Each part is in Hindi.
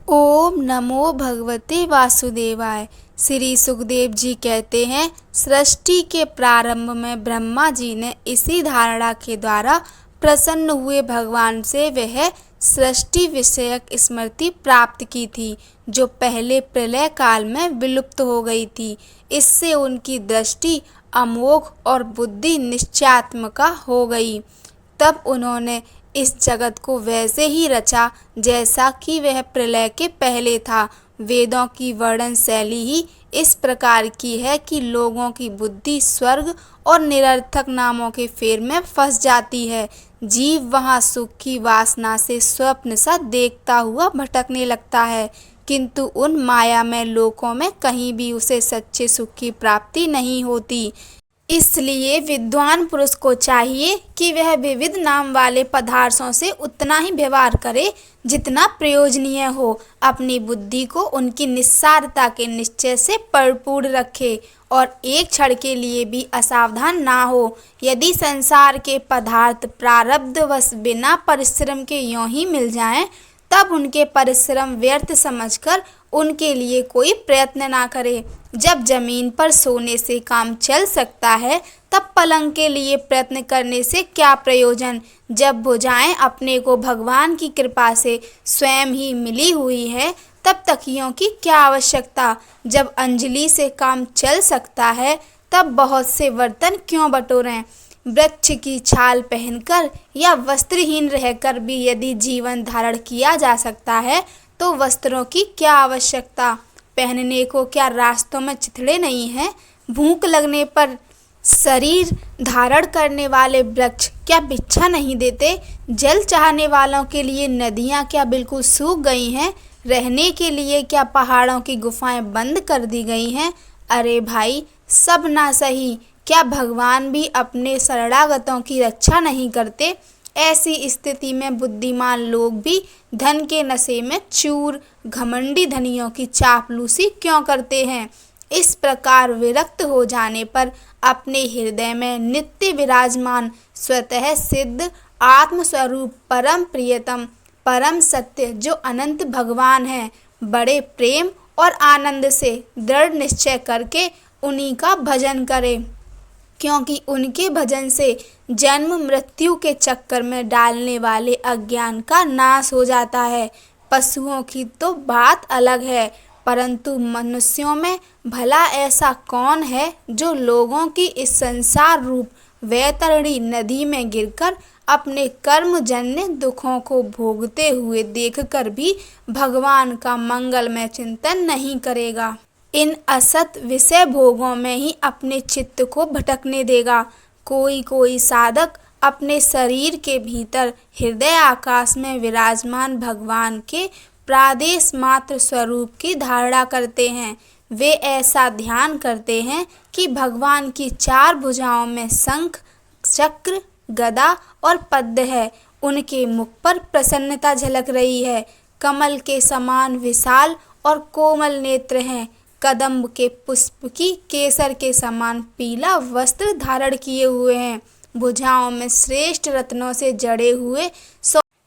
ओम नमो भगवते वासुदेवाय। श्री सुखदेव जी कहते हैं, सृष्टि के प्रारंभ में ब्रह्मा जी ने इसी धारणा के द्वारा प्रसन्न हुए भगवान से वह सृष्टि विषयक स्मृति प्राप्त की थी, जो पहले प्रलय काल में विलुप्त हो गई थी। इससे उनकी दृष्टि अमोघ और बुद्धि निश्चयात्मका हो गई। तब उन्होंने इस जगत को वैसे ही रचा जैसा कि वह प्रलय के पहले था। वेदों की वर्णन शैली ही इस प्रकार की है कि लोगों की बुद्धि स्वर्ग और निरर्थक नामों के फेर में फंस जाती है। जीव वहाँ सुख की वासना से स्वप्न सा देखता हुआ भटकने लगता है, किंतु उन मायामय लोकों में कहीं भी उसे सच्चे सुख की प्राप्ति नहीं होती। इसलिए विद्वान पुरुष को चाहिए कि वह विविध नाम वाले पदार्थों से उतना ही व्यवहार करे जितना प्रयोजनीय हो। अपनी बुद्धि को उनकी निस्सारता के निश्चय से परिपूर्ण रखे और एक क्षण के लिए भी असावधान ना हो। यदि संसार के पदार्थ प्रारब्धवश बिना परिश्रम के यों ही मिल जाएं, तब उनके परिश्रम व्यर्थ समझकर उनके लिए कोई प्रयत्न ना करे। जब जमीन पर सोने से काम चल सकता है, तब पलंग के लिए प्रयत्न करने से क्या प्रयोजन। जब भुजाएं अपने को भगवान की कृपा से स्वयं ही मिली हुई है, तब तकियों की क्या आवश्यकता। जब अंजलि से काम चल सकता है, तब बहुत से बर्तन क्यों बटोरें। वृक्ष की छाल पहनकर या वस्त्रहीन रहकर भी यदि जीवन धारण किया जा सकता है, तो वस्त्रों की क्या आवश्यकता। पहनने को क्या रास्तों में चिथड़े नहीं हैं। भूख लगने पर शरीर धारण करने वाले वृक्ष क्या भिक्षा नहीं देते। जल चाहने वालों के लिए नदियाँ क्या बिल्कुल सूख गई हैं। रहने के लिए क्या पहाड़ों की गुफाएं बंद कर दी गई हैं। अरे भाई, सब ना सही, क्या भगवान भी अपने शरणागतों की रक्षा नहीं करते। ऐसी स्थिति में बुद्धिमान लोग भी धन के नशे में चूर घमंडी धनियों की चापलूसी क्यों करते हैं। इस प्रकार विरक्त हो जाने पर अपने हृदय में नित्य विराजमान स्वतः सिद्ध आत्मस्वरूप परम प्रियतम परम सत्य जो अनंत भगवान है, बड़े प्रेम और आनंद से दृढ़ निश्चय करके उन्हीं का भजन करें, क्योंकि उनके भजन से जन्म मृत्यु के चक्कर में डालने वाले अज्ञान का नाश हो जाता है। पशुओं की तो बात अलग है, परंतु मनुष्यों में भला ऐसा कौन है जो लोगों की इस संसार रूप वैतरणी नदी में गिरकर अपने कर्मजन्य दुखों को भोगते हुए देखकर भी भगवान का मंगलमय चिंतन नहीं करेगा। इन असत विषय भोगों में ही अपने चित्त को भटकने देगा। कोई कोई साधक अपने शरीर के भीतर हृदय आकाश में विराजमान भगवान के प्रादेश मात्र स्वरूप की धारणा करते हैं। वे ऐसा ध्यान करते हैं कि भगवान की चार भुजाओं में शंख, चक्र, गदा और पद्म है। उनके मुख पर प्रसन्नता झलक रही है। कमल के समान विशाल और कोमल नेत्र हैं। कदम्ब के पुष्प की केसर के समान पीला वस्त्र धारण किए हुए हैं। भुजाओं में श्रेष्ठ रत्नों से जड़े हुए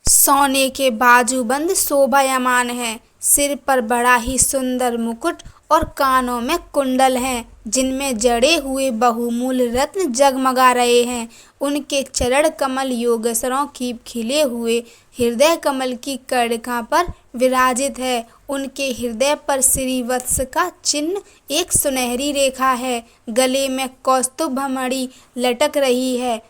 सोने के बाजूबंद शोभायमान हैं। सिर पर बड़ा ही सुंदर मुकुट और कानों में कुंडल हैं, जिनमें जड़े हुए बहुमूल्य रत्न जगमगा रहे हैं। उनके चरण कमल योगेश्वरों की खिले हुए हृदय कमल की कर्णिका पर विराजित है। उनके हृदय पर श्रीवत्स का चिन्ह एक सुनहरी रेखा है। गले में कौस्तुभमणि लटक रही है।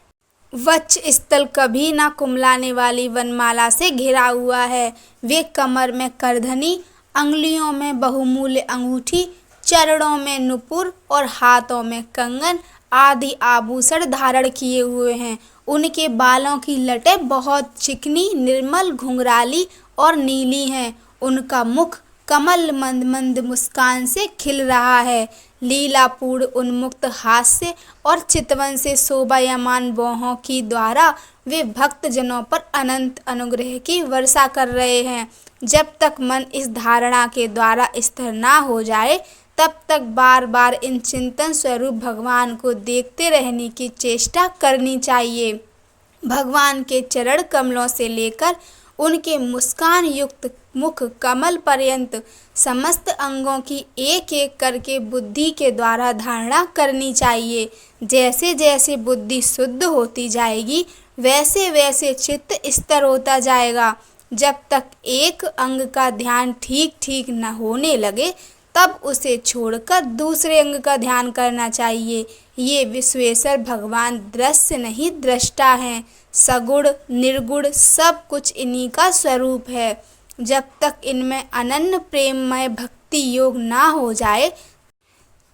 वक्ष स्थल कभी न कुम्हलाने वाली वनमाला से घिरा हुआ है। वे कमर में करधनी, अंगुलियों में बहुमूल्य अंगूठी, चरणों में नुपुर और हाथों में कंगन आदि आभूषण धारण किए हुए हैं। उनके बालों की लटें बहुत चिकनी, निर्मल, घुंघराली और नीली हैं। उनका मुख कमल मंद मंद मुस्कान से खिल रहा है। लीलापूर्ण उन्मुक्त हास्य और चितवन से शोभायमान बाहों की द्वारा वे भक्त जनों पर अनंत अनुग्रह की वर्षा कर रहे हैं। जब तक मन इस धारणा के द्वारा स्थिर ना हो जाए, तब तक बार बार इन चिंतन स्वरूप भगवान को देखते रहने की चेष्टा करनी चाहिए। भगवान के चरण कमलों से लेकर उनके मुस्कान युक्त मुख कमल पर्यंत समस्त अंगों की एक एक करके बुद्धि के द्वारा धारणा करनी चाहिए। जैसे जैसे बुद्धि शुद्ध होती जाएगी वैसे वैसे चित्त स्थिर होता जाएगा। जब तक एक अंग का ध्यान ठीक ठीक न होने लगे तब उसे छोड़कर दूसरे अंग का ध्यान करना चाहिए। ये विश्वेश्वर भगवान दृश्य नहीं दृष्टा हैं। सगुण निर्गुण सब कुछ इन्हीं का स्वरूप है। जब तक इनमें अनन्य प्रेममय भक्ति योग ना हो जाए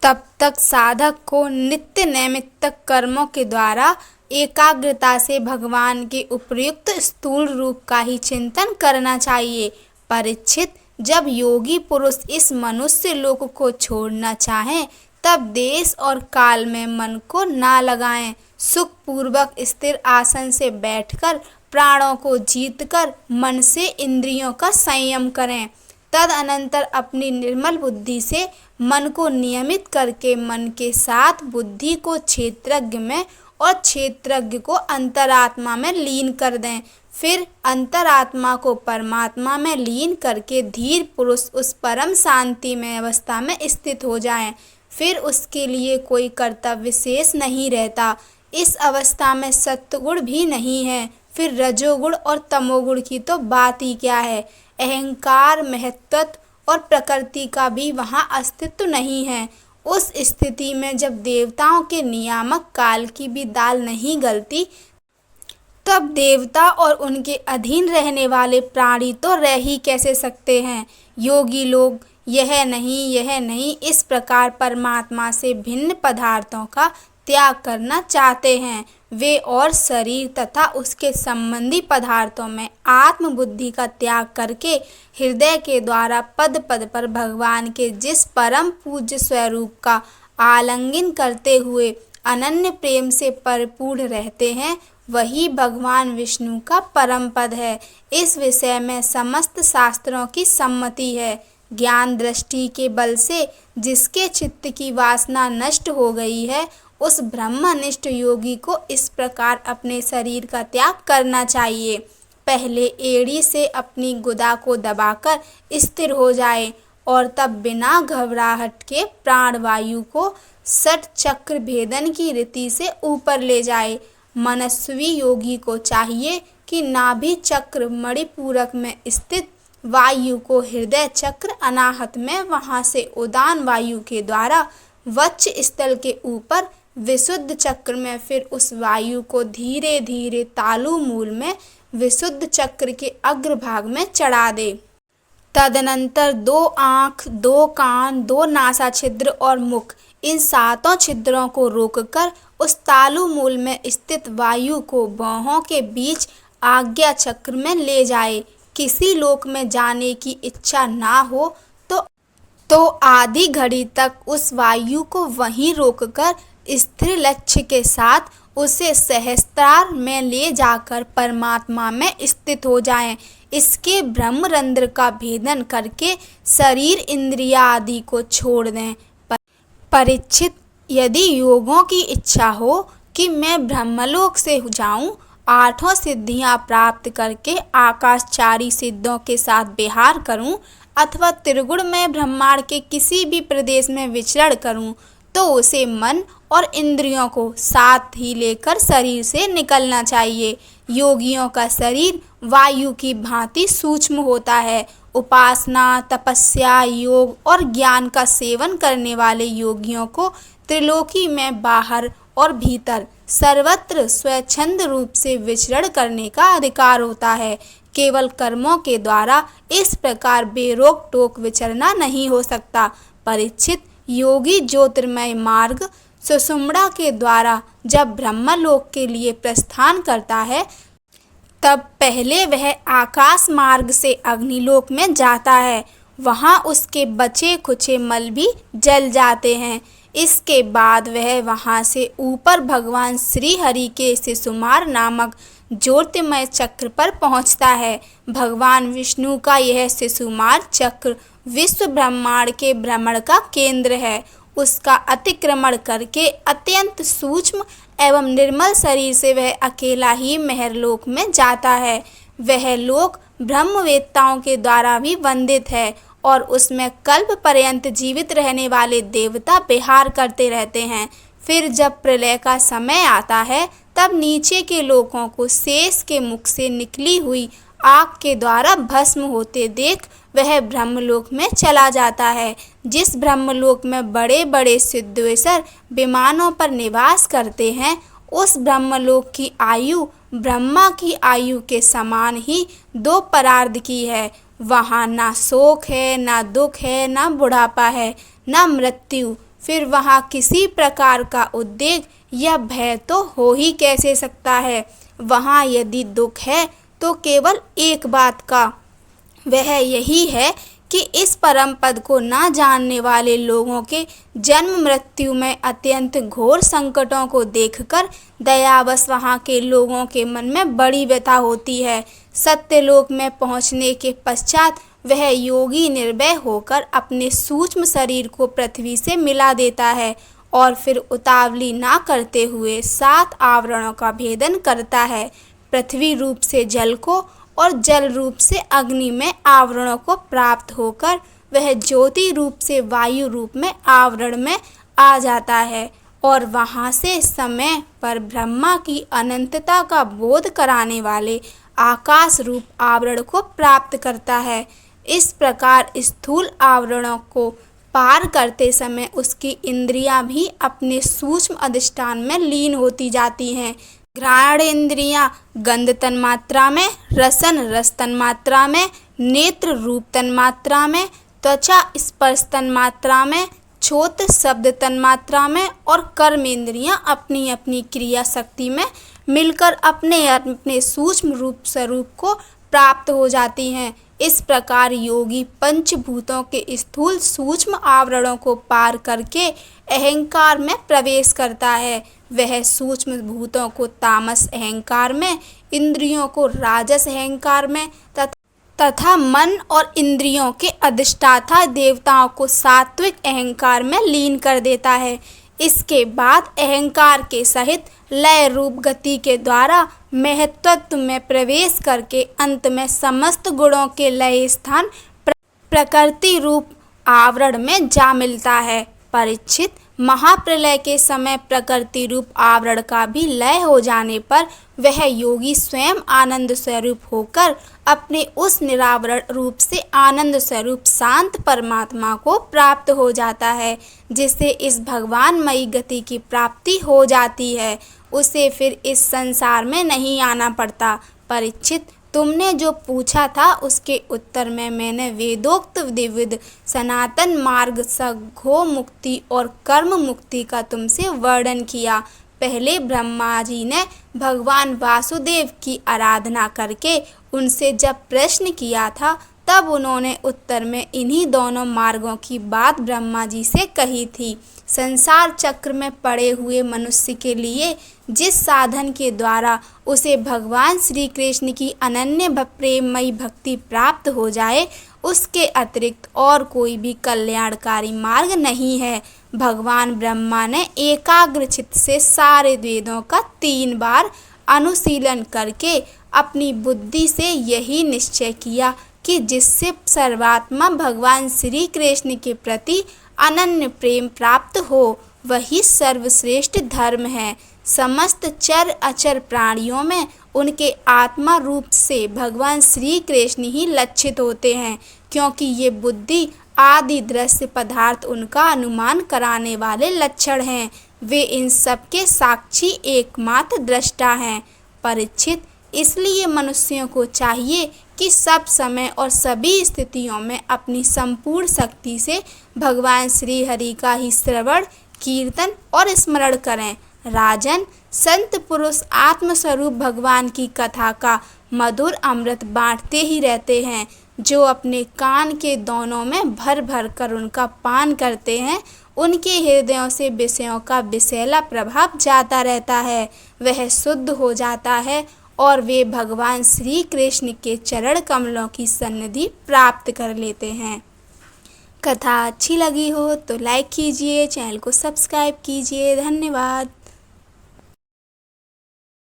तब तक साधक को नित्य नैमित्तिक कर्मों के द्वारा एकाग्रता से भगवान के उपयुक्त स्थूल रूप का ही चिंतन करना चाहिए। परीक्षित, जब योगी पुरुष इस मनुष्य लोक को छोड़ना चाहें तब देश और काल में मन को ना लगाएं। सुख पूर्वक स्थिर आसन से बैठकर प्राणों को जीतकर मन से इंद्रियों का संयम करें। तदअनंतर अपनी निर्मल बुद्धि से मन को नियमित करके मन के साथ बुद्धि को क्षेत्रज्ञ में और क्षेत्रज्ञ को अंतरात्मा में लीन कर दें। फिर अंतरात्मा को परमात्मा में लीन करके धीर पुरुष उस परम शांति में अवस्था में स्थित हो जाएं। फिर उसके लिए कोई कर्तव्य शेष नहीं रहता। इस अवस्था में सत्वगुण भी नहीं है। फिर रजोगुण और तमोगुण की तो बात ही क्या है। अहंकार, महत्त्व और प्रकृति का भी वहाँ अस्तित्व नहीं है। उस स्थिति में जब देवताओं के नियामक काल की भी दाल नहीं गलती तब देवता और उनके अधीन रहने वाले प्राणी तो रह ही कैसे सकते हैं। योगी लोग यह नहीं इस प्रकार परमात्मा से भिन्न पदार्थों का त्याग करना चाहते हैं। वे और शरीर तथा उसके संबंधी पदार्थों में आत्मबुद्धि का त्याग करके हृदय के द्वारा पद पद पर भगवान के जिस परम पूज्य स्वरूप का आलिंगन करते हुए अनन्य प्रेम से परिपूर्ण रहते हैं वही भगवान विष्णु का परम पद है। इस विषय में समस्त शास्त्रों की सम्मति है। ज्ञान दृष्टि के बल से जिसके चित्त की वासना नष्ट हो गई है उस ब्रह्मनिष्ठ योगी को इस प्रकार अपने शरीर का त्याग करना चाहिए। पहले एड़ी से अपनी गुदा को दबाकर स्थिर हो जाए और तब बिना घबराहट के प्राणवायु को षट चक्र भेदन की रीति से ऊपर ले जाए। मनस्वी योगी को चाहिए कि नाभि चक्र मणिपूरक में स्थित वायु को हृदय चक्र अनाहत में वहां से उदान वायु के द्वारा वक्ष स्थल के ऊपर विशुद्ध चक्र में फिर उस वायु को धीरे धीरे तालु मूल में विशुद्ध चक्र के अग्रभाग में चढ़ा दे। तदनंतर 2 आँख, 2 कान, 2 नासा छिद्र और मुख इन 7 छिद्रों को रोककर उस तालु मूल में स्थित वायु को बाहों के बीच आज्ञा चक्र में ले जाए। किसी लोक में जाने की इच्छा ना हो तो आधी घड़ी तक उस वायु को वहीं रोककर स्थिर लक्ष्य के साथ उसे सहस्त्रार में ले जाकर परमात्मा में स्थित हो जाएं। इसके ब्रह्मरंध्र का भेदन करके शरीर इंद्रिया आदि को छोड़ दें। परीक्षित, यदि योगों की इच्छा हो कि मैं ब्रह्मलोक से जाऊं, 8 सिद्धियां प्राप्त करके आकाशचारी सिद्धों के साथ विहार करूं अथवा त्रिगुण में ब्रह्मांड के किसी भी प्रदेश में विचरण करूं, तो उसे मन और इंद्रियों को साथ ही लेकर शरीर से निकलना चाहिए। योगियों का शरीर वायु की भांति सूक्ष्म होता है। उपासना, तपस्या, योग और ज्ञान का सेवन करने वाले योगियों को त्रिलोकी में बाहर और भीतर सर्वत्र स्वच्छंद रूप से विचरण करने का अधिकार होता है। केवल कर्मों के द्वारा इस प्रकार बेरोक टोक विचरना नहीं हो सकता। परीक्षित, योगी ज्योतिर्मय मार्ग सुषुम्ना के द्वारा जब ब्रह्मलोक के लिए प्रस्थान करता है तब पहले वह आकाश मार्ग से अग्निलोक में जाता है। वहां उसके बचे खुचे मल भी जल जाते हैं। इसके बाद वह वहां से ऊपर भगवान श्री हरि के शिशुमार नामक ज्योतिर्मय चक्र पर पहुंचता है। भगवान विष्णु का यह शिशुमार चक्र विश्व ब्रह्मांड के भ्रमण का केंद्र है। उसका अतिक्रमण करके अत्यंत सूक्ष्म एवं निर्मल शरीर से वह अकेला ही महरलोक में जाता है। वह लोक ब्रह्मवेत्ताओं के द्वारा भी वंदित है और उसमें कल्प पर्यंत जीवित रहने वाले देवता विहार करते रहते हैं। फिर जब प्रलय का समय आता है तब नीचे के लोकों को शेष के मुख से निकली हुई आग के द्वारा भस्म होते देख वह ब्रह्मलोक में चला जाता है। जिस ब्रह्मलोक में बड़े बड़े सिद्धेश्वर विमानों पर निवास करते हैं, उस ब्रह्मलोक की आयु ब्रह्मा की आयु के समान ही दो परार्ध की है। वहाँ ना शोक है, ना दुख है, ना बुढ़ापा है, ना मृत्यु। फिर वहाँ किसी प्रकार का उद्वेग या भय तो हो ही कैसे सकता है। वहाँ यदि दुख है तो केवल एक बात का, वह यही है कि इस परम पद को ना जानने वाले लोगों के जन्म मृत्यु में अत्यंत घोर संकटों को देखकर दयावश वहाँ के लोगों के मन में बड़ी व्यथा होती है। सत्यलोक में पहुँचने के पश्चात वह योगी निर्भय होकर अपने सूक्ष्म शरीर को पृथ्वी से मिला देता है और फिर उतावली ना करते हुए 7 आवरणों का भेदन करता है। पृथ्वी रूप से जल को और जल रूप से अग्नि में आवरणों को प्राप्त होकर वह ज्योति रूप से वायु रूप में आवरण में आ जाता है और वहाँ से समय पर ब्रह्मा की अनंतता का बोध कराने वाले आकाश रूप आवरण को प्राप्त करता है। इस प्रकार स्थूल आवरणों को पार करते समय उसकी इंद्रियां भी अपने सूक्ष्म अधिष्ठान में लीन होती जाती हैं। घ्राण इंद्रियां गंध तन्मात्रा में, रसन रस तन्मात्रा में, नेत्र रूप तन्मात्रा में, त्वचा स्पर्श तन्मात्रा में, छोत शब्द तन्मात्रा में और कर्म इंद्रियां अपनी अपनी क्रिया शक्ति में मिलकर अपने अपने सूक्ष्म रूप स्वरूप को प्राप्त हो जाती हैं। इस प्रकार योगी पंचभूतों के स्थूल सूक्ष्म आवरणों को पार करके अहंकार में प्रवेश करता है। वह सूक्ष्म भूतों को तामस अहंकार में, इंद्रियों को राजस अहंकार में तथा मन और इंद्रियों के अधिष्ठाता देवताओं को सात्विक अहंकार में लीन कर देता है। इसके बाद अहंकार के सहित लय रूप गति के द्वारा महत्त्व में प्रवेश करके अंत में समस्त गुणों के लय स्थान प्रकृति रूप आवरण में जा मिलता है। परीक्षित, महाप्रलय के समय प्रकृति रूप आवरण का भी लय हो जाने पर वह योगी स्वयं आनंद स्वरूप होकर अपने उस निरावरण रूप से आनंद स्वरूप शांत परमात्मा को प्राप्त हो जाता है, जिससे इस भगवानमयी गति की प्राप्ति हो जाती है। उसे फिर इस संसार में नहीं आना पड़ता। परीक्षित, तुमने जो पूछा था उसके उत्तर में मैंने वेदोक्त द्विविध सनातन मार्ग सद्गो मुक्ति और कर्म मुक्ति का तुमसे वर्णन किया। पहले ब्रह्मा जी ने भगवान वासुदेव की आराधना करके उनसे जब प्रश्न किया था तब उन्होंने उत्तर में इन्हीं दोनों मार्गों की बात ब्रह्मा जी से कही थी। संसार चक्र में पड़े हुए मनुष्य के लिए जिस साधन के द्वारा उसे भगवान श्री कृष्ण की अनन्य प्रेममयी भक्ति प्राप्त हो जाए, उसके अतिरिक्त और कोई भी कल्याणकारी मार्ग नहीं है। भगवान ब्रह्मा ने एकाग्र चित्त से सारे वेदों का 3 बार अनुशीलन करके अपनी बुद्धि से यही निश्चय किया कि जिससे सर्वात्मा भगवान श्री कृष्ण के प्रति अनन्य प्रेम प्राप्त हो वही सर्वश्रेष्ठ धर्म है। समस्त चर अचर प्राणियों में उनके आत्मा रूप से भगवान श्री कृष्ण ही लक्षित होते हैं, क्योंकि ये बुद्धि आदि दृश्य पदार्थ उनका अनुमान कराने वाले लक्षण हैं। वे इन सब के साक्षी एकमात्र दृष्टा हैं। परीक्षित, इसलिए मनुष्यों को चाहिए कि सब समय और सभी स्थितियों में अपनी संपूर्ण शक्ति से भगवान श्री हरि का ही श्रवण, कीर्तन और स्मरण करें। राजन, संत पुरुष आत्मस्वरूप भगवान की कथा का मधुर अमृत बांटते ही रहते हैं। जो अपने कान के दोनों में भर भर कर उनका पान करते हैं, उनके हृदयों से विषयों का विषैला प्रभाव जाता रहता है। वह शुद्ध हो जाता है और वे भगवान श्री कृष्ण के चरण कमलों की सन्निधि प्राप्त कर लेते हैं। कथा अच्छी लगी हो तो लाइक कीजिए, चैनल को सब्सक्राइब कीजिए। धन्यवाद।